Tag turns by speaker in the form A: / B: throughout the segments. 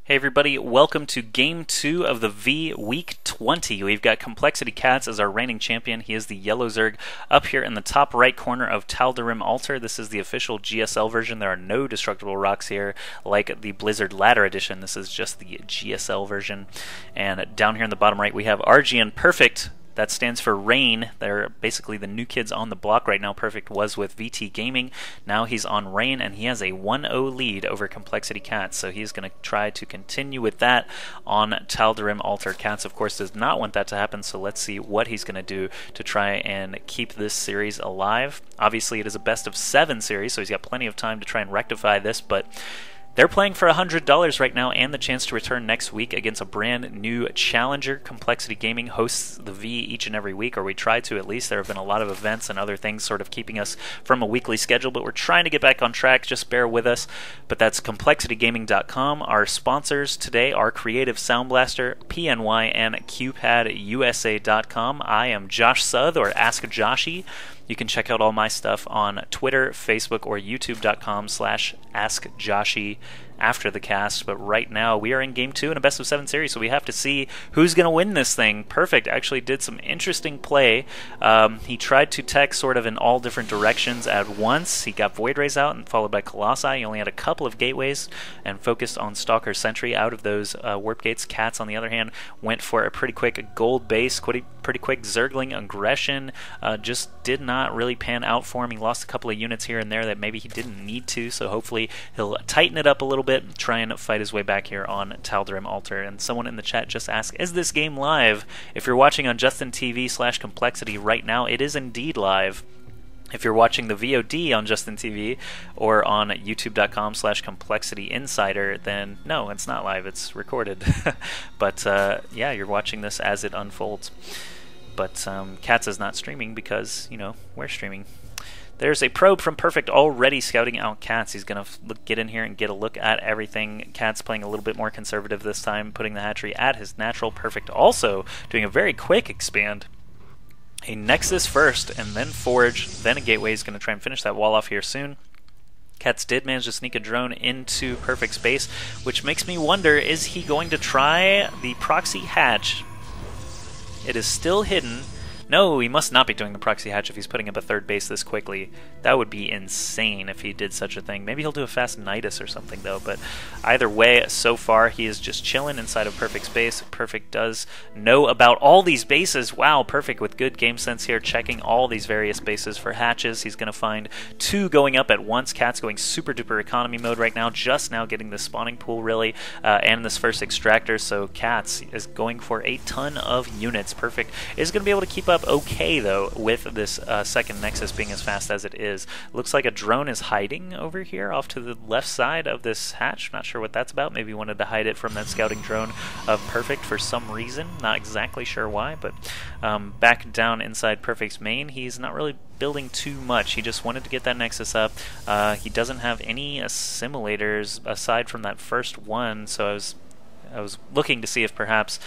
A: Hey everybody, welcome to Game 2 of the V Week 20. We've got coL.CatZ as our reigning champion. He is the yellow Zerg up here in the top right corner of Tal'Darim Altar. This is the official GSL version. There are no destructible rocks here like the Blizzard Ladder Edition. This is just the GSL version. And down here in the bottom right we have RGN.Perfect. That stands for Rain. They're basically the new kids on the block right now. Perfect was with VT Gaming. Now he's on Rain, and he has a 1-0 lead over coL.CatZ. So he's going to try to continue with that on Tal'Darim Altar. CatZ, of course, does not want that to happen, so let's see what he's going to do to try and keep this series alive. Obviously, it is a best-of-7 series, so he's got plenty of time to try and rectify this, but they're playing for $100 right now and the chance to return next week against a brand new challenger. Complexity Gaming hosts the V each and every week, or we try to at least. There have been a lot of events and other things sort of keeping us from a weekly schedule, but we're trying to get back on track. Just bear with us. But that's ComplexityGaming.com. Our sponsors today are Creative Sound Blaster, PNY, and QPadUSA.com. I am Josh Suth, or AskJoshy. You can check out all my stuff on Twitter, Facebook, or YouTube.com/AskJoshy after the cast. But right now, we are in Game 2 in a best-of-7 series, so we have to see who's going to win this thing. Perfect actually did some interesting play. He tried to tech sort of in all different directions at once. He got Void Rays out and followed by Colossi. He only had a couple of gateways and focused on Stalker Sentry out of those warp gates. CatZ, on the other hand, went for a pretty quick gold base, pretty quick Zergling aggression. Just did not really pan out for him. He lost a couple of units here and there that maybe he didn't need to, so hopefully he'll tighten it up a little bit, try and fight his way back here on Tal'Darim Altar. And someone in the chat just asked, is this game live? If you're watching on JustinTV/Complexity right now, it is indeed live. If you're watching the VOD on Justin TV or on YouTube.com/Complexity Insider, then no, it's not live, it's recorded. But yeah, you're watching this as it unfolds. But CatZ is not streaming because, you know, we're streaming. There's a probe from Perfect already scouting out CatZ. He's going to get in here and get a look at everything. CatZ playing a little bit more conservative this time, putting the hatchery at his natural. Perfect also doing a very quick expand. A Nexus first, and then Forge, then a Gateway. He's going to try and finish that wall off here soon. CatZ did manage to sneak a drone into Perfect space, which makes me wonder, is he going to try the proxy hatch? It is still hidden. No, he must not be doing the proxy hatch if he's putting up a third base this quickly. That would be insane if he did such a thing. Maybe he'll do a fast Nidus or something, though. But either way, so far, he is just chilling inside of Perfect space. Perfect does know about all these bases. Wow, Perfect with good game sense here, checking all these various bases for hatches. He's going to find 2 going up at once. CatZ going super duper economy mode right now, just now getting the spawning pool, really, and this first extractor. So CatZ is going for a ton of units. Perfect is going to be able to keep up okay, though, with this second Nexus being as fast as it is. Looks like a drone is hiding over here off to the left side of this hatch. Not sure what that's about. Maybe he wanted to hide it from that scouting drone of Perfect for some reason. Not exactly sure why, but back down inside Perfect's main, he's not really building too much. He just wanted to get that Nexus up. He doesn't have any assimilators aside from that first one, so I was looking to see if perhaps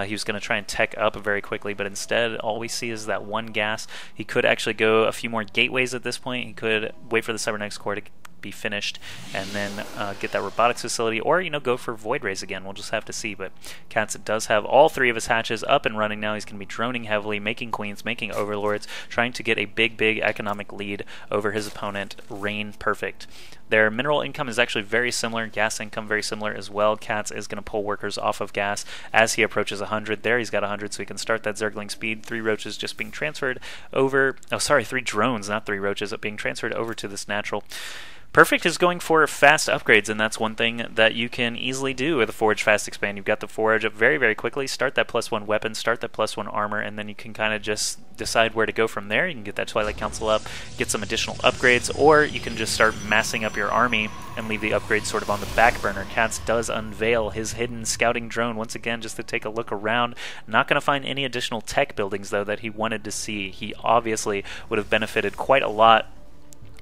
A: he was going to try and tech up very quickly, but instead all we see is that one gas. He could actually go a few more gateways at this point. He could wait for the Cybernetics core to be finished and then get that robotics facility, or, you know, go for Void Rays again. We'll just have to see. But CatZ does have all 3 of his hatches up and running now. He's going to be droning heavily, making queens, making overlords, trying to get a big economic lead over his opponent, Rain Perfect. Their mineral income is actually very similar, gas income very similar as well. CatZ is going to pull workers off of gas as he approaches 100. There he's got 100, so he can start that Zergling speed. 3 roaches just being transferred over. Oh, sorry, 3 drones, not 3 roaches, being transferred over to this natural. Perfect is going for fast upgrades, and that's one thing that you can easily do with a Forge Fast Expand. You've got the Forge up very quickly, start that +1 weapon, start that +1 armor, and then you can kind of just decide where to go from there. You can get that Twilight Council up, get some additional upgrades, or you can just start massing up your army and leave the upgrades sort of on the back burner. CatZ does unveil his hidden scouting drone once again just to take a look around. Not going to find any additional tech buildings, though, that he wanted to see. He obviously would have benefited quite a lot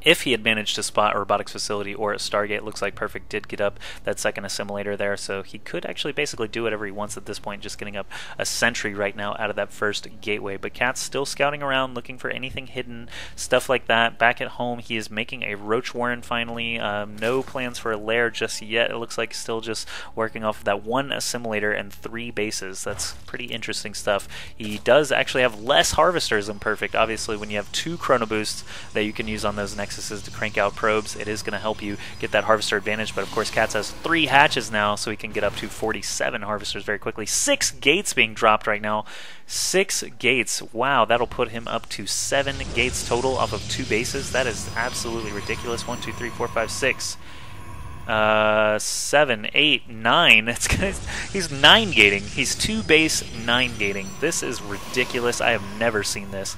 A: If he had managed to spot a robotics facility or a Stargate, looks like Perfect did get up that second assimilator there, so he could actually basically do whatever he wants at this point, just getting up a sentry right now out of that first gateway. But CatZ still scouting around, looking for anything hidden, stuff like that. Back at home, he is making a Roach Warren finally. No plans for a lair just yet. It looks like still just working off of that one assimilator and 3 bases. That's pretty interesting stuff. He does actually have less harvesters than Perfect. Obviously, when you have 2 chrono boosts that you can use on those nexuses to crank out probes, it is going to help you get that harvester advantage. But of course, CatZ has 3 hatches now, so he can get up to 47 harvesters very quickly. 6 gates being dropped right now. 6 gates. Wow, that'll put him up to 7 gates total off of 2 bases. That is absolutely ridiculous. 1, 2, 3, 4, 5, 6. 7, 8, 9. He's 9 gating. He's 2 base 9 gating. This is ridiculous. I have never seen this.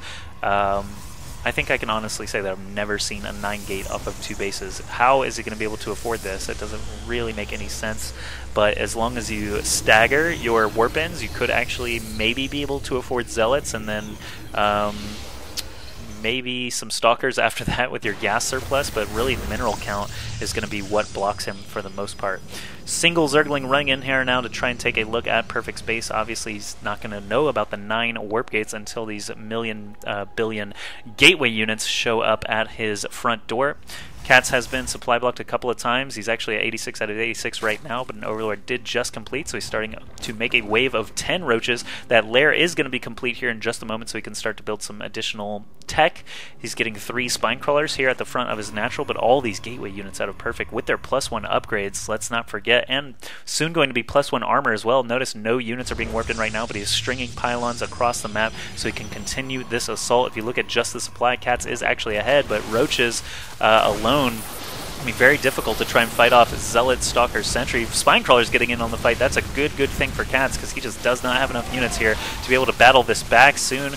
A: I think I can honestly say that I've never seen a 9 gate off of 2 bases. How is he going to be able to afford this? It doesn't really make any sense. But as long as you stagger your warp ends, you could actually maybe be able to afford zealots, and then maybe some stalkers after that with your gas surplus, but really the mineral count is going to be what blocks him for the most part. Single Zergling running in here now to try and take a look at Perfect's base. Obviously, he's not going to know about the 9 warp gates until these billion gateway units show up at his front door. CatZ has been supply blocked a couple of times. He's actually at 86 out of 86 right now, but an Overlord did just complete, so he's starting to make a wave of 10 roaches. That lair is going to be complete here in just a moment, so he can start to build some additional tech. He's getting 3 spine crawlers here at the front of his natural, but all these gateway units out of Perfect with their +1 upgrades, let's not forget, and soon going to be +1 armor as well. Notice no units are being warped in right now, but he's stringing pylons across the map so he can continue this assault. If you look at just the supply, CatZ is actually ahead, but roaches alone, I mean, very difficult to try and fight off Zealot, Stalker, Sentry. Spinecrawler's getting in on the fight. That's a good thing for CatZ, because he just does not have enough units here to be able to battle this back soon.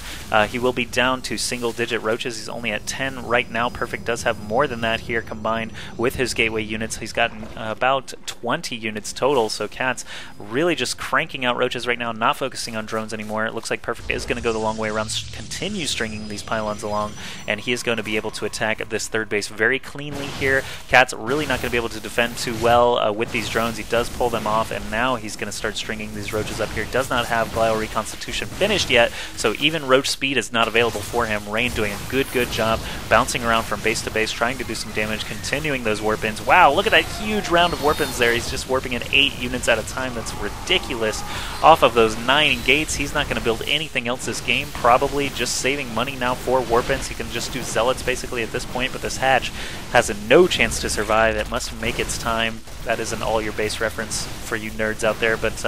A: He will be down to single-digit roaches. He's only at 10 right now. Perfect does have more than that here combined with his gateway units. He's gotten about 20 units total, so CatZ really just cranking out roaches right now, not focusing on drones anymore. It looks like Perfect is going to go the long way around, continue stringing these pylons along, and he is going to be able to attack this third base very cleanly here. CatZ really not going to be able to defend too well with these drones. He does pull them off, and now he's going to start stringing these roaches up here. Does not have Glial Reconstitution finished yet, so even roach speed is not available for him. Rain doing a good job, bouncing around from base to base, trying to do some damage, continuing those warp-ins. Wow, look at that huge round of warp-ins there. He's just warping in 8 units at a time. That's ridiculous. Off of those 9 gates, he's not going to build anything else this game, probably just saving money now for warp-ins. He can just do zealots basically at this point, but this hatch has no chance to survive. It must make its time. That is an all your base reference for you nerds out there, but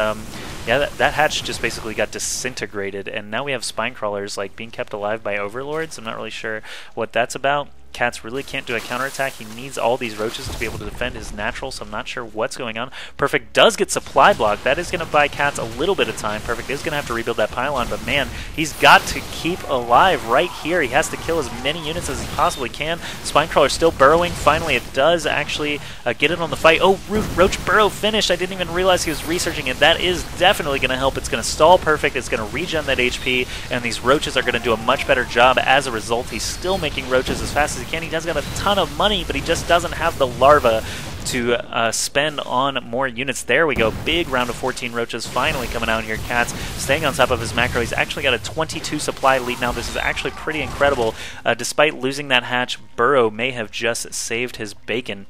A: yeah, that hatch just basically got disintegrated, and now we have spine crawlers like being kept alive by overlords. I'm not really sure what that's about. CatZ really can't do a counterattack. He needs all these roaches to be able to defend his natural, so I'm not sure what's going on. Perfect does get supply block. That is going to buy CatZ a little bit of time. Perfect is going to have to rebuild that pylon, but man, he's got to keep alive right here. He has to kill as many units as he possibly can. Spinecrawler still burrowing. Finally, it does actually get in on the fight. Oh, Roach Burrow finished. I didn't even realize he was researching it. That is definitely going to help. It's going to stall Perfect. It's going to regen that HP, and these roaches are going to do a much better job as a result. He's still making roaches as fast as he can. He does got a ton of money, but he just doesn't have the larva to spend on more units. There we go. Big round of 14 roaches finally coming out here. CatZ staying on top of his macro. He's actually got a 22 supply lead now. This is actually pretty incredible. Despite losing that hatch, Burrow may have just saved his bacon.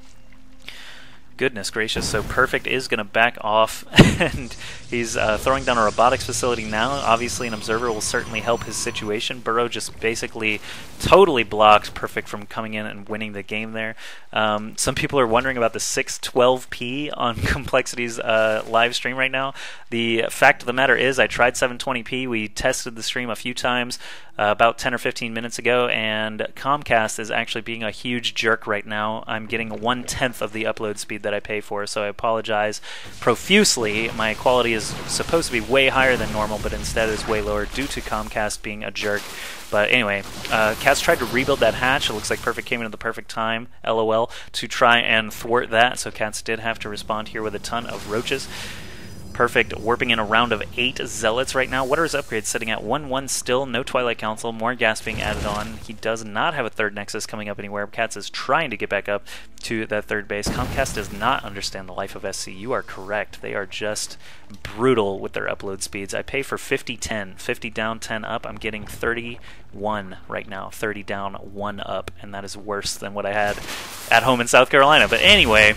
A: Goodness gracious. So Perfect is going to back off, and he's throwing down a robotics facility now. Obviously, an observer will certainly help his situation. Burrow just basically totally blocked Perfect from coming in and winning the game there. Some people are wondering about the 612p on Complexity's live stream right now. The fact of the matter is I tried 720p. We tested the stream a few times about 10 or 15 minutes ago, and Comcast is actually being a huge jerk right now. I'm getting 1/10 of the upload speed that I pay for, so I apologize profusely. My quality is supposed to be way higher than normal, but instead is way lower due to Comcast being a jerk. But anyway, CatZ tried to rebuild that hatch. It looks like Perfect came in at the perfect time, LOL, to try and thwart that, so CatZ did have to respond here with a ton of roaches. Perfect warping in a round of 8 Zealots right now. What are his upgrades? Sitting at 1-1 still, no Twilight Council, more gas being added on. He does not have a third Nexus coming up anywhere. CatZ is trying to get back up to that third base. Comcast does not understand the life of SC. You are correct. They are just brutal with their upload speeds. I pay for 50-10. 50 down, 10 up. I'm getting 31 right now. 30 down, 1 up. And that is worse than what I had at home in South Carolina. But anyway,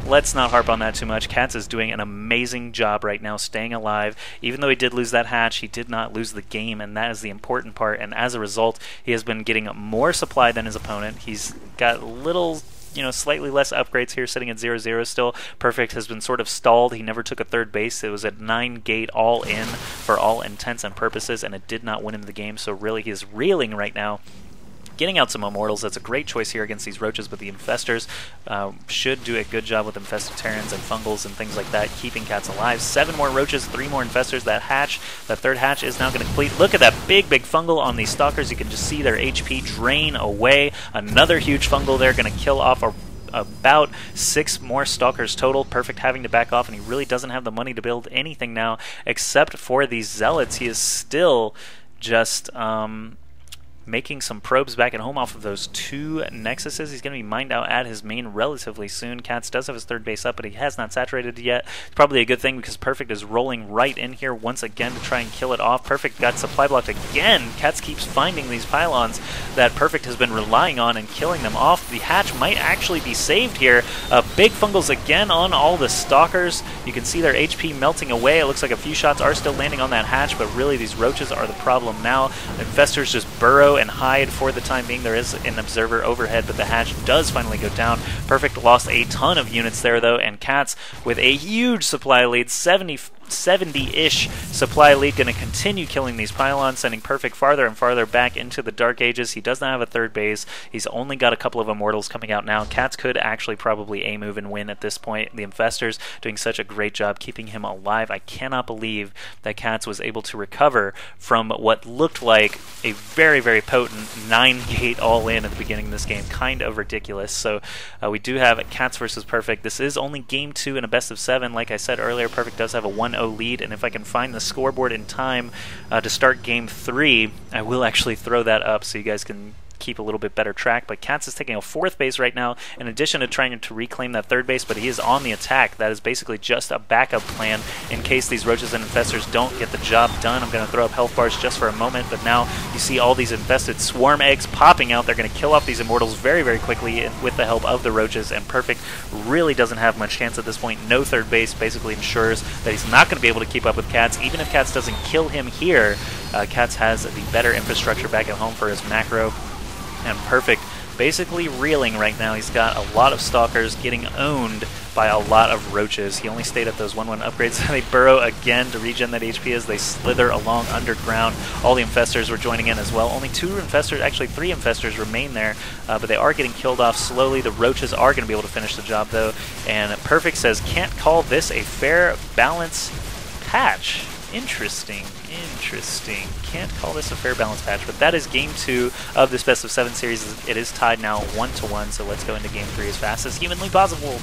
A: let's not harp on that too much. CatZ is doing an amazing job right now staying alive. Even though he did lose that hatch, he did not lose the game, and that is the important part. And as a result, he has been getting more supply than his opponent. He's got little, slightly less upgrades here, sitting at 0-0 still. Perfect has been sort of stalled. He never took a third base. It was a 9-gate all-in for all intents and purposes, and it did not win him the game. So really, he is reeling right now. Getting out some Immortals, that's a great choice here against these Roaches, but the Infestors should do a good job with Infested Terrans and Fungals and things like that, keeping CatZ alive. 7 more Roaches, 3 more Infestors. That third hatch is now going to complete. Look at that big Fungal on these Stalkers. You can just see their HP drain away. Another huge Fungal there, going to kill off about 6 more Stalkers total. Perfect having to back off, and he really doesn't have the money to build anything now except for these Zealots. He is still just making some probes back at home off of those 2 Nexuses. He's going to be mined out at his main relatively soon. CatZ does have his third base up, but he has not saturated yet. It's probably a good thing because Perfect is rolling right in here once again to try and kill it off. Perfect got supply blocked again. CatZ keeps finding these pylons that Perfect has been relying on and killing them off. The hatch might actually be saved here. Big Fungals again on all the Stalkers. You can see their HP melting away. It looks like a few shots are still landing on that hatch, but really these Roaches are the problem now. Infestors just burrow and hide for the time being. There is an observer overhead, but the hatch does finally go down. Perfect lost a ton of units there, though, and CatZ with a huge supply lead, 70-ish supply lead, going to continue killing these pylons, sending Perfect farther and farther back into the Dark Ages. He does not have a third base. He's only got a couple of Immortals coming out now. CatZ could actually probably A-move and win at this point. The Infestors doing such a great job keeping him alive. I cannot believe that CatZ was able to recover from what looked like a very, very potent 9-gate all-in at the beginning of this game. Kind of ridiculous. So we do have CatZ versus Perfect. This is only game 2 in a best of 7. Like I said earlier, Perfect does have a 1-0 lead, and if I can find the scoreboard in time to start game 3, I will actually throw that up so you guys can keep a little bit better track. But CatZ is taking a 4th base right now, in addition to trying to reclaim that 3rd base, but he is on the attack. That is basically just a backup plan in case these Roaches and Infestors don't get the job done. I'm going to throw up health bars just for a moment, but now you see all these infested swarm eggs popping out. They're going to kill off these Immortals very, very quickly with the help of the Roaches, and Perfect really doesn't have much chance at this point. No 3rd base basically ensures that he's not going to be able to keep up with CatZ. Even if CatZ doesn't kill him here, CatZ has the better infrastructure back at home for his macro. And Perfect basically reeling right now. He's got a lot of Stalkers getting owned by a lot of Roaches. He only stayed at those 1-1 upgrades. They burrow again to regen that HP as they slither along underground. All the Infestors were joining in as well. Only 2 Infestors, actually 3 Infestors remain there, but they are getting killed off slowly. The Roaches are going to be able to finish the job, though. And Perfect says, can't call this a fair balance patch. Interesting. Can't call this a fair balance patch, but that is game 2 of this best of 7 series. It is tied now 1-1, so let's go into game 3 as fast as humanly possible.